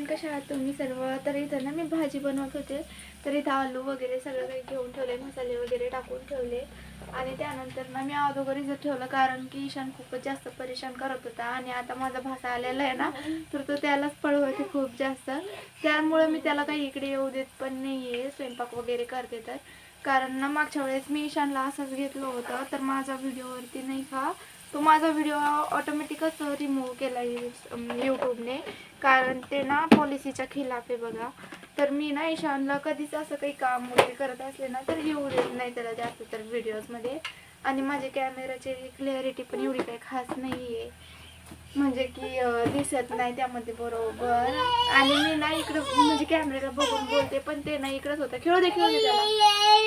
कशा आहात तुम्ही सर्व? तर इथं ना मी भाजी बनवत होते, तर इथं आलू वगैरे सगळं काही घेऊन ठेवले, मसाले वगैरे टाकून ठेवले. आणि त्यानंतर ना मी अगोदर इथं ठेवलं, कारण की ईशान खूपच जास्त परेशान करत होता. आणि आता माझा भासा आलेला आहे ना, तर तो त्यालाच पळवते खूप जास्त. त्यामुळे मी त्याला काही इकडे येऊ देत पण नाहीये, स्वयंपाक वगैरे करते तर. कारण ना मागच्या वेळेस मी ईशानला असंच घेतलं होतं, तर माझा व्हिडिओवरती नाही का, तो माझा व्हिडिओ ऑटोमॅटिकच रिमूव्ह केला यूट्यूबने, कारण ते ना पॉलिसीच्या खिलाफ आहे बघा. तर मी ना ईशानला कधीच असं काही काम वगैरे करत असले ना, तर येऊ देत नाही त्याला जास्त तर व्हिडिओजमध्ये. आणि माझ्या कॅमेराची क्लॅरिटी पण एवढी काही खास नाही आहे, म्हणजे की दिसत नाही त्यामध्ये बरोबर. आणि मी ना इकडं म्हणजे कॅमेरा बघून बोलते, पण ते ना इकडंच होतं, खेळू दे त्याला.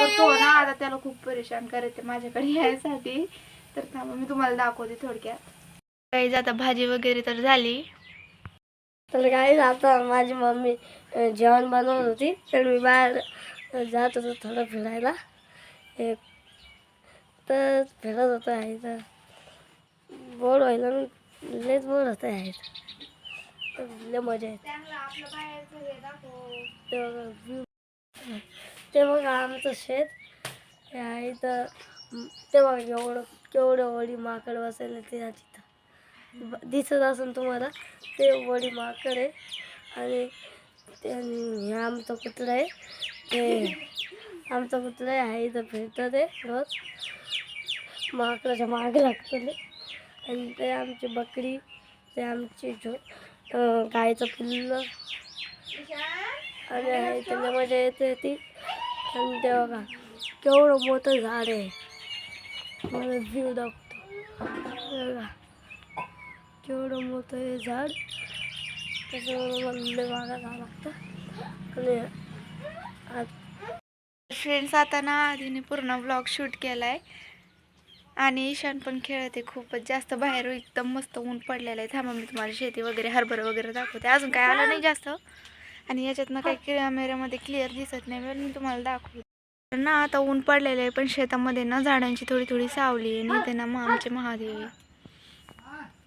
तर तो ना आता त्याला खूप परेशान करते माझ्याकडे यायसाठी. तर थांबा मी तुम्हाला दाखवते थोडक्यात. काही आता भाजी वगैरे तर झाली. तर काही आता माझी मम्मी जेवण बनवत होती, तर मी बाहेर जात होतो थोडं फिरायला. तर फिरत होतो आहे, तर बोर व्हायला लयच बोर होत आहे. तर लय मजा येते. ते बघा आमचं शेत हे आहे, तर ते बघा केवढं वडी माकड बसायला ते तिथं दिसत असून तुम्हाला, ते वडी माकड आहे. आणि हे आमचं कुत्रा आहे, ते आमचं कुत्रा आहे इथं फिरतं, ते रोज माकडाच्या मागे लागतं ते. आणि ते आमची बकरी, ते आमची गायचं पिल्लं आणि आहे, त्यांना मजा येते ती. आणि ते बघा केवढं मोठं झाड आहे, मला व्ह्यू दाखवतो बघा, केवढं मोठं हे झाड. त्याच्यामुळे मला लय भागात जावं लागतं. आणि फ्रेंड्स, आता ना आधीने पूर्ण व्लॉग शूट केलाय आणि ईशान पण खेळते खूपच जास्त बाहेर. एकदम मस्त ऊन पडलेलं आहे. थांबा मी तुम्हाला शेती वगैरे हरभरा वगैरे दाखवते. अजून काय आलं नाही जास्त, आणि याच्यातनं काही कॅमेऱ्यामध्ये क्लिअर दिसत नाही, पण मी तुम्हाला दाखवते. तर ना आता ऊन पडलेलं आहे, पण शेतामध्ये ना झाडांची थोडी थोडी सावली आहे. आणि ते ना मग आमचे महादेव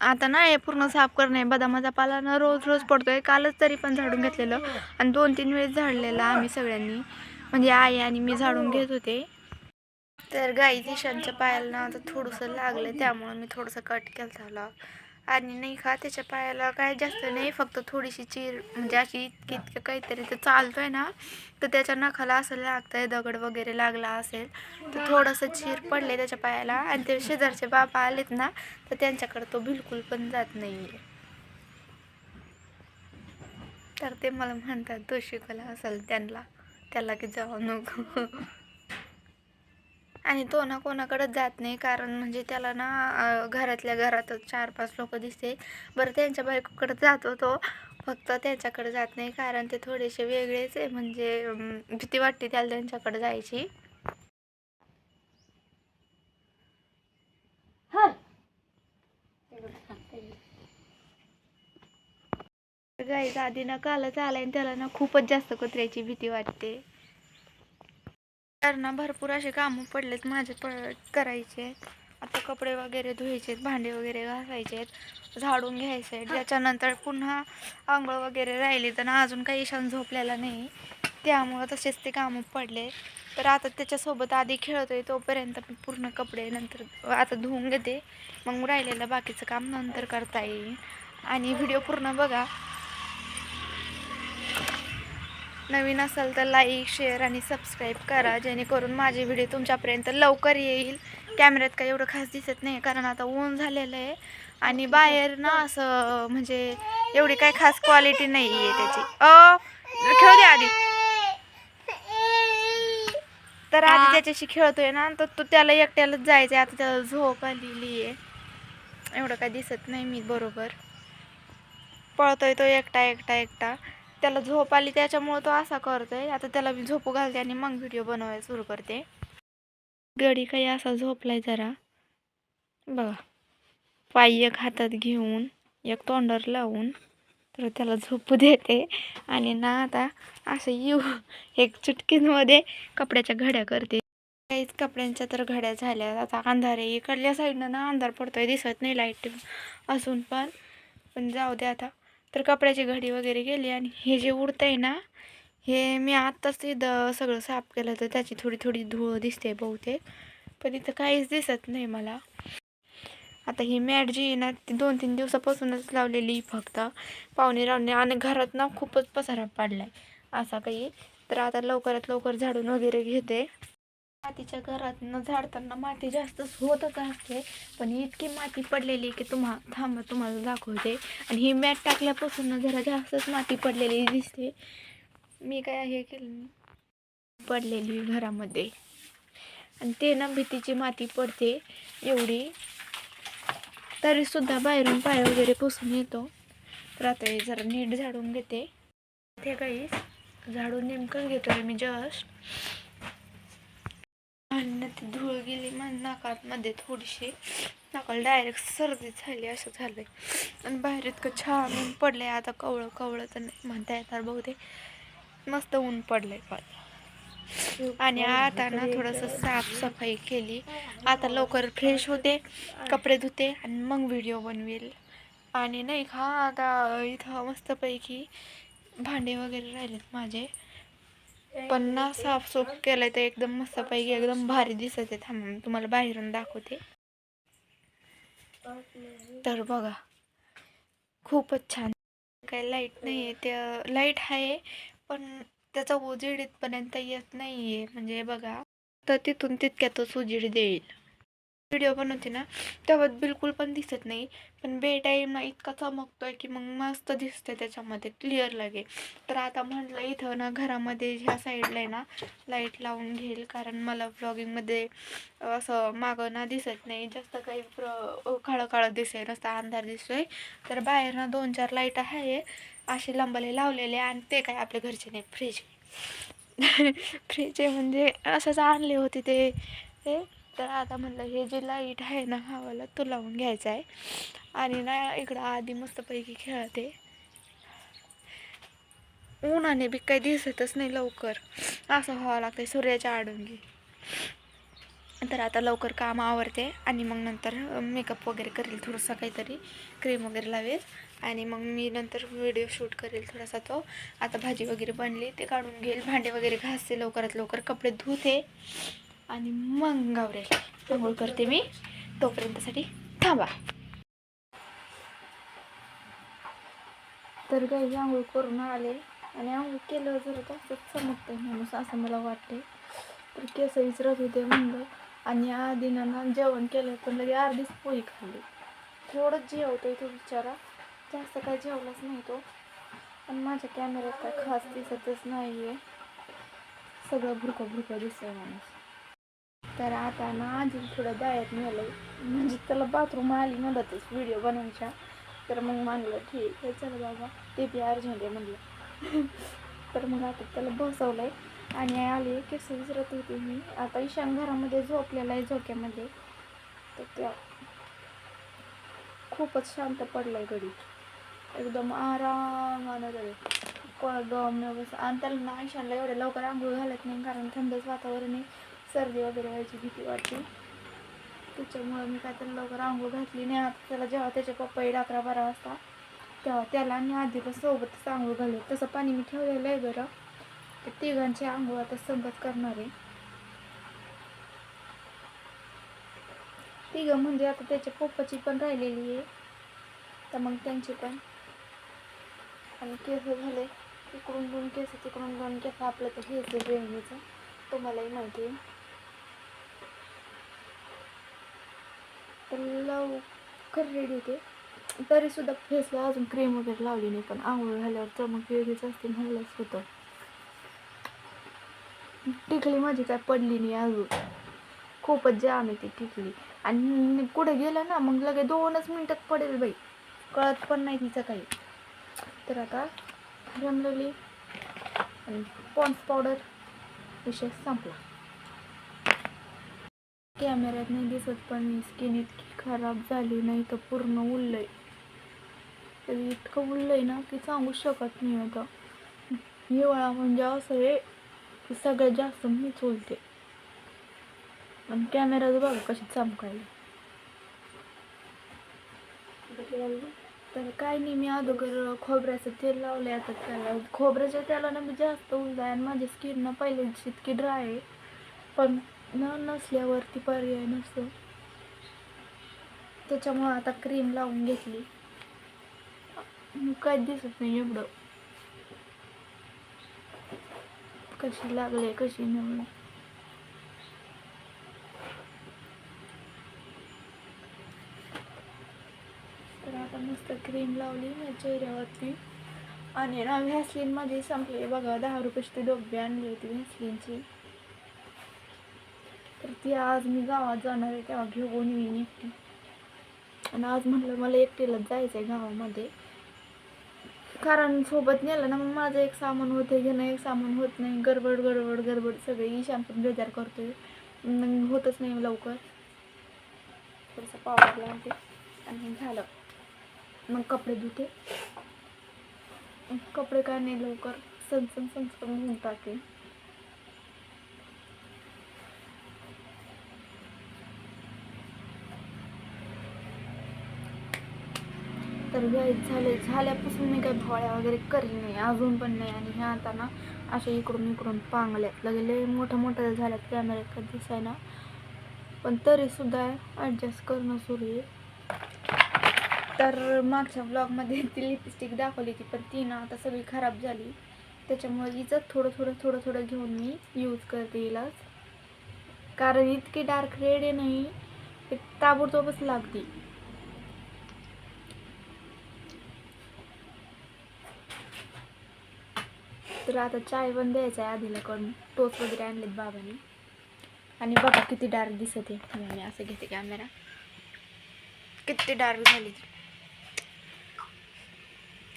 आता ना हे पूर्ण साफ करणे. बदामाचा पाला ना रोज रोज पडतोय. कालच तरी पण झाडून घेतलेलं, आणि 2-3 वेळेस झाडलेलं आम्ही सगळ्यांनी, म्हणजे आई आणि मी झाडून घेत होते. तर गाई ईशानच्या पायाला ना आता थोडंसं लागलं, त्यामुळे मी थोडंसं कट केलं झालं. आणि नाही का त्याच्या पायाला काय जास्त नाही, फक्त थोडीशी चीर, म्हणजे अशी इतकं काहीतरी ते चालतोय ना, तर त्याच्या नखाला असं लागतंय, दगड वगैरे लागला असेल तर थोडंसं चीर पडले त्याच्या पायाला. आणि ते शेजारचे बाबा आलेत ना, तर त्यांच्याकडे तो बिलकुल पण जात नाही. तर ते मला म्हणतात तो शिकला असेल त्याला की जाऊ नको. आणि तो ना कोणाकडेच जात नाही, कारण म्हणजे त्याला ना घरातल्या घरातच 4-5 लोक दिसते. बरं त्यांच्या बायकोकडे जातो तो, फक्त त्यांच्याकडे जात नाही, कारण ते थोडेसे वेगळेच आहे, म्हणजे भीती वाटते त्याला त्यांच्याकडे जायची. गाईच आधी ना कालच आलाय, आणि त्याला ना खूपच जास्त कुत्र्याची भीती वाटते. तर ना भरपूर असे कामं पडलेत माझे करायचे. आता कपडे वगैरे धुवायचे, भांडे वगैरे घासायचे, झाडून घ्यायचे. त्याच्यानंतर पुन्हा आंघोळ वगैरे राहिली, तर ना अजून काही ईशान झोपलेला नाही, त्यामुळं तसेच ते कामं पडले. तर आता त्याच्यासोबत आधी खेळतोय, तोपर्यंत मी पूर्ण कपडे नंतर आता धुवून घेते, मग राहिलेलं बाकीचं काम नंतर करता येईल. आणि व्हिडिओ पूर्ण बघा. नवीन असेल तर लाईक, शेअर आणि सबस्क्राईब करा, जेणेकरून माझे व्हिडिओ तुमच्यापर्यंत लवकर येईल. कॅमेऱ्यात काही एवढं खास दिसत नाही, कारण आता ऊन झालेलं आहे, आणि बाहेर ना असं म्हणजे एवढी काही खास क्वालिटी नाही आहे त्याची. खेळू दे आधी. तर आधी त्याच्याशी खेळतोय ना, तर तो त्याला एकट्यालाच जायचं आहे. आता त्याला झोप आलेली आहे, एवढं काय दिसत नाही मी बरोबर. पळतोय तो एकटा एकटा एकटा, त्याला झोप आली त्याच्यामुळे तो असा करतोय. आता त्याला मी झोपू घालते आणि मग व्हिडिओ बनवायला सुरू करते. गडी काही असा झोपलाय जरा बघा, पाय एक हातात घेऊन एक तोंडावर लावून, तर त्याला झोपू देते. आणि ना आता असं एक चुटकीमध्ये कपड्याच्या घड्या करते. काहीच कपड्यांच्या तर घड्या झाल्या. आता अंधार आहे, इकडल्या साईडनं ना अंधार पडतोय, दिसत नाही लाईट असून पण जाऊ दे आता. तर कपड्याची घडी वगैरे गेली आणि हे जे उडतंय ना हे मी आत्ताच इथं सगळं साफ केलं तर त्याची थोडी थोडी धूळ दिसते बहुतेक, पण इथं काहीच दिसत नाही मला. आता ही मॅट जी आहे ना ती 2-3 दिवसापासूनच लावलेली फक्त पाहुणे रावणे, आणि घरात ना खूपच पसारा पडलाय असा काही. तर आता लवकरात लवकर झाडून वगैरे घेते. मातीच्या घरातनं झाडताना माती जास्तच होतच असते, पण इतकी माती पडलेली की तुम्हाला दाखवते. आणि ही मॅट टाकल्यापासून जरा जास्तच माती पडलेली दिसते. मी काय हे केलं पडलेली घरामध्ये, आणि ते ना भीतीची माती पडते एवढी, तरी सुद्धा बाहेरून पाय वगैरे पुसून येतो. तर आता हे जरा नीट झाडून घेते. ते काही झाडून नेमकं घेतोय मी जस्ट, आणि ती धूळ गेली नाकामध्ये थोडीशी, नाकाला डायरेक्ट सर्दी झाली असं झालंय. आणि बाहेर इतकं छान ऊन पडलंय, आता कवळं तर नाही म्हणता येणार बहुतेक, मस्त ऊन पडलंय काल. आणि आता ना थोडंसं साफसफाई केली. आता लवकर फ्रेश होते, कपडे धुते आणि मग व्हिडिओ बनवेल. आणि नाही का आता इथं मस्तपैकी भांडे वगैरे राहिलेत माझे, पण ना साफसूफ केलंय तर एकदम मस्तपैकी एकदम भारी दिसत आहे. थांबून तुम्हाला बाहेरून दाखवते. तर बघा खूपच छान. काही लाईट नाही आहे, त्या लाईट आहे पण त्याचा उजेड इथपर्यंत येत नाही आहे. म्हणजे बघा तर तिथून तितक्यातच उजेड देईल. व्हिडिओ बनवते ना तेव्हा बिलकुल पण दिसत नाही, पण बे टाईम इतका चमकतोय की मग मस्त दिसतंय त्याच्यामध्ये क्लिअर लागे. तर आता म्हटलं इथं ना घरामध्ये ह्या साईडला आहे ना लाईट लावून घेईल, कारण मला व्लॉगिंगमध्ये असं मागं ना दिसत नाही जास्त काही, काळं काळं दिसतंय, रस्ता अंधार दिसतोय. तर बाहेर ना 2-4 लाईट आहे असे लंबाले लावलेले, आणि ते काय आपल्या घरचे नाही, फ्रीज फ्रीज आहे म्हणजे असंच आणले होते ते. तर आता म्हणलं हे जे लाईट आहे ना हवाला तो लावून घ्यायचा आहे. आणि ना इकडं आधी मस्तपैकी खेळते, उन्हाने बी काही दिसतच नाही लवकर, असं व्हावं लागतंय सूर्याच्या आडून. तर आता लवकर काम आवरते आणि मग नंतर मेकअप वगैरे करेल, थोडंसं काहीतरी क्रीम वगैरे लावेल, आणि मग मी नंतर व्हिडिओ शूट करेल थोडासा तो. आता भाजी वगैरे बनली ते काढून घेईल, भांडे वगैरे घासते लवकरात लवकर, कपडे धुते आणि मग गावरेल आंघोळ करते मी. तोपर्यंतसाठी थांबा. तर काही आंघोळ करून आले, आणि आंघोळ केलं जर जास्तच चमकतंय माणूस असं मला वाटते. तर केस विचारत होते म्हणलं, आणि आधी ना जेवण केलं पण लगे अर्धीच पोळी खाल्ली. थोडंच जेवतोय तो बिचारा, जास्त काय जेवलाच नाही तो. आणि माझ्या कॅमेऱ्यात काय खास दिसतच नाही आहे, सगळं भुरकं दिसतंय माणूस. तर आता ना आधी थोडं दळ्यात नेलं, म्हणजे त्याला बाथरूम आली मदतच व्हिडिओ बनवायच्या. तर मग म्हणलं ठीक आहे चल बाबा, ते बी अर्जंट आहे म्हणलं. तर मग आता त्याला बसवलंय आणि आले केस विचारत होते मी. आता ईशान घरामध्ये झोपलेला आहे झोक्यामध्ये, तर त्या खूपच शांत पडलाय घडी, एकदम आरामानं झाले बस. आणि त्याला ना ईशानला एवढ्या लवकर आंघोळ घालत नाही, कारण थंडच वातावरण आहे, सर्दी वगैरे व्हायची भीती वाटते. त्याच्यामुळं मी काय त्याला लवकर आंघोळ घातली नाही. आता त्याला जेव्हा त्याचे पप्पा येईल 11-12 वाजता तेव्हा त्याला आणि आधीला सोबतच आंघोळ घालले. तसं पाणी मी ठेवलेलं आहे बरं, तर तिघांची आंघोळ आता संगत करणार आहे. तिघं म्हणजे आता त्याच्या पप्पाची पण राहिलेली आहे, तर मग त्यांची पण. आणि केस झाले इकडून 2 केस, तिकडून 2 केस, आपलं तर हेच रेंगीचं तुम्हालाही माहिती आहे. तर लवकर रेडी होते, तरी सुद्धा फेसला अजून क्रीम वगैरे लावली नाही, पण आंघोळ झाल्यावर चमक वेगळीच असते म्हणलंच होतं. टिकली माझी काय पडली नाही अजून, खूपच जाम आहे ती टिकली. आणि कुठे गेलं ना मग लगे 2च मिनिटात पडेल बाई, कळत पण नाही तिचं काही. तर आता रमलेली आणि पॉन्स पावडर विषय संपला. कॅमेऱ्यात नाही दिसत, पण स्किन इतकी खराब झाली नाही तर पूर्ण उरलंय, इतकं उरलंय ना की सांगू शकत नाही. आता हिवाळा म्हणजे असं आहे की सगळ्यात जास्त मीच उलते, आणि कॅमेऱ्यात बघा कशी चमकायला. तर काय नाही, मी अगोदर खोबऱ्याचं तेल लावलंय आता त्याला. खोबऱ्याच्या तेलानं मी जास्त उलदाय आणि माझी स्किन ना पहिल्याची इतकी ड्राय आहे, पण नसल्यावरती पर्याय नसतो, त्याच्यामुळं आता क्रीम लावून घेतली. काय दिसत नाही एवढं कशी लागले कशी नाही. तर आता मस्त क्रीम लावली माझ्या चेहऱ्यावरती. आणि ना व्हॅसलीनमध्ये संपले बघा, 10 रुपयाची ती डब्बी आणली होती व्हॅसलीनची. तर ती आज मी गावात जाणार आहे तेव्हा घेऊन येईन एकटी. आणि आज म्हटलं मला एकटीलाच जायचं आहे गावामध्ये, कारण सोबत नेलं ना मग माझं एक सामान होते घेणं, एक सामान होत नाही. गडबड गडबड गडबड सगळी. ईशान पण बेजार करतोय, मग होतच नाही लवकर. थोडंसं पावडर लावते आणि झालं. मग कपडे धुते. कपडे काय नाही लवकर सनसन धुवून टाके. तर झाल्यापासून मी काही भोळ्या वगैरे करेल नाही, अजून पण नाही. आणि ह्या आता ना अशा इकडून पांगल्यात लगे मोठ्या मोठ्या झाल्यात कॅमेऱ्यात कधी दिसाय ना, पण तरीसुद्धा ॲडजस्ट करणं सुरू आहे. तर मागच्या ब्लॉगमध्ये ती लिपस्टिक दाखवली ती, पण ती ना आता सगळी खराब झाली. त्याच्यामुळे हिचं थोडं थोडं घेऊन मी यूज करते हिलाच, कारण इतकी डार्क रेड आहे नाही, एक ताबडतोबच लागते. तर आता चाय पण द्यायचा आहे आधीला कडून. टोस्ट वगैरे आणलेत बाबांनी. आणि बघा किती डार्क दिसत आहे. मी असं घेते कॅमेरा, किती डार्क झाली.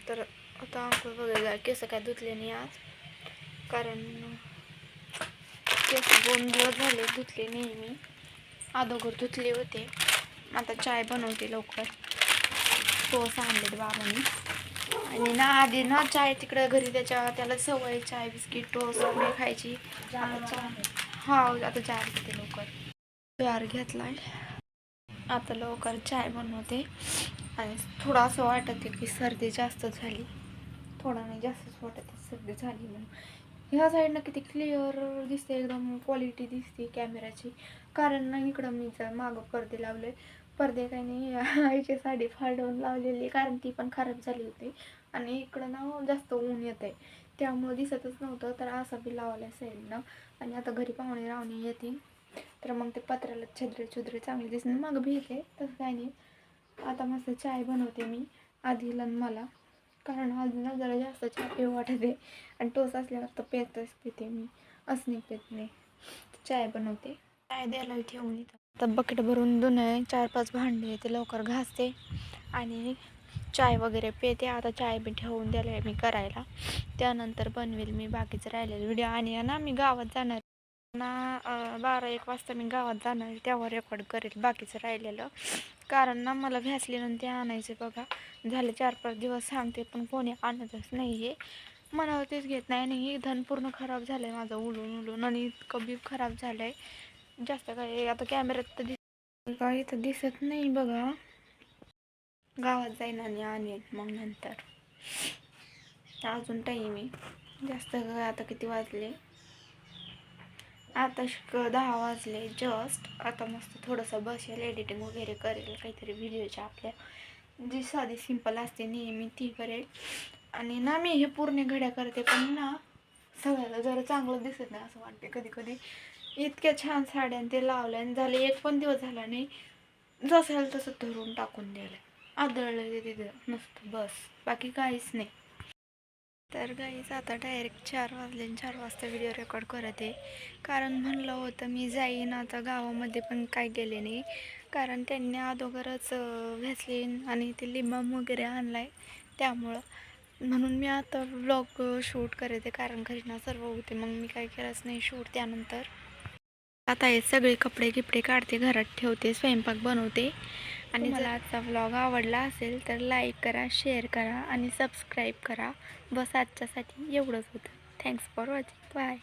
तर आता आंघोळ वगैरे केस काय धुतले नाही आज, कारण केस 2 दिवस झाले धुतले नाही मी. अगोदर धुतले होते. आता चाय बनवते लवकर. टोस्ट आणलेत बाबांनी. आणि ना आधी ना चाय तिकडं घरी त्याला सवय चाय बिस्किट टोस्ट वगैरे खायची. हा आता जार घेते लवकर. जार घेतलाय आता, लवकर चाय बनवते. आणि थोडं असं वाटते की सर्दी जास्त झाली, थोडा नाही जास्तच वाटते सर्दी झाली म्हणून. ह्या साईडनं किती क्लिअर दिसते, एकदम क्वालिटी दिसते कॅमेऱ्याची. कारण ना इकडं मी मागं पडदे लावले. पडदे काही नाही, आईची साडी फाडून लावलेली, कारण ती पण खराब झाली होती. आणि इकडं ना जास्त ऊन येत आहे, त्यामुळे दिसतच नव्हतं. तर असं बी लावलं साईडनं. आणि आता घरी पाहुणे रावणे येतील, तर मग ते पत्र्याला छुद्रे चांगले दिसणार. मग भी येते तसं काही नाही. आता मस्त चाय बनवते मी आधीला मला, कारण आज ना जरा जास्त चहा पिऊ वाटते. आणि टोस्ट असल्यावर तर पिते मी, असं नाही पित नाही. चाय बनवते, चाय द्यायला ठेवून येतं. तर बकेट भरून धुणं आहे, 4-5 भांडे ते लवकर घासते आणि चाय वगैरे पिते. आता चाय बी ठेवून द्यायला आहे मी करायला, त्यानंतर बनवेल मी बाकीचं राहिलेलं व्हिडिओ. आणि ना मी गावात जाणार ना, 12-1 वाजता मी गावात जाणार, तेव्हा रेकॉर्ड करेल बाकीचं राहिलेलं. कारण ना मला व्हॅसलीन ते आणायचे बघा, झाले 4-5 दिवस सांगते, पण कोणी आणतच नाही आहे. मनावर तेच घेत नाही. आणि हे धन पूर्ण खराब झालं आहे माझं उलून. आणि इतकं बी खराब झालं आहे जास्त. काय आता कॅमेऱ्यात तर काय इथं दिसत नाही बघा. गावात जाईन आणि आणेन मग नंतर. अजून टाईम आहे जास्त. आता किती वाजले, आता 10 वाजले जस्ट. आता मस्त थोडंसं बसेल, एडिटिंग वगैरे करेल काहीतरी व्हिडिओच्या आपल्या, जी साधी सिंपल असते नेहमी ती करेल. आणि ना मी हे पूर्ण घड्या करते, पण ना सगळ्याला जरा चांगलं दिसत नाही असं वाटते कधी कधी. इतक्या छान साड्या ते लावल्या आणि झाले 1 पण दिवस झाला नाही, जसं तसं धरून टाकून द्यायला आदळलं ते तिथं नुसतं बस, बाकी काहीच नाही. तर गाईज आता डायरेक्ट 4 वाजले. 4 वाजता व्हिडिओ रेकॉर्ड करत आहे, कारण म्हणलं होतं मी जाईन आता गावामध्ये, पण काय गेले नाही. कारण त्यांनी अगोदरच व्हॅसलीन आणि ते लिंबाम वगैरे आणला आहे, त्यामुळं म्हणून मी आता व्लॉग शूट करते. कारण घरी ना सर्व होते, मग मी काय केलंच नाही शूट. त्यानंतर आता हे सगळे कपडे गिपडे काढते, घरात ठेवते, स्वयंपाक बनवते. आणि जर आजचा व्लॉग आवडला असेल तर लाईक करा, शेअर करा आणि सबस्क्राईब करा. बस आजच्यासाठी एवढंच होतं. Thanks for watching. बाय.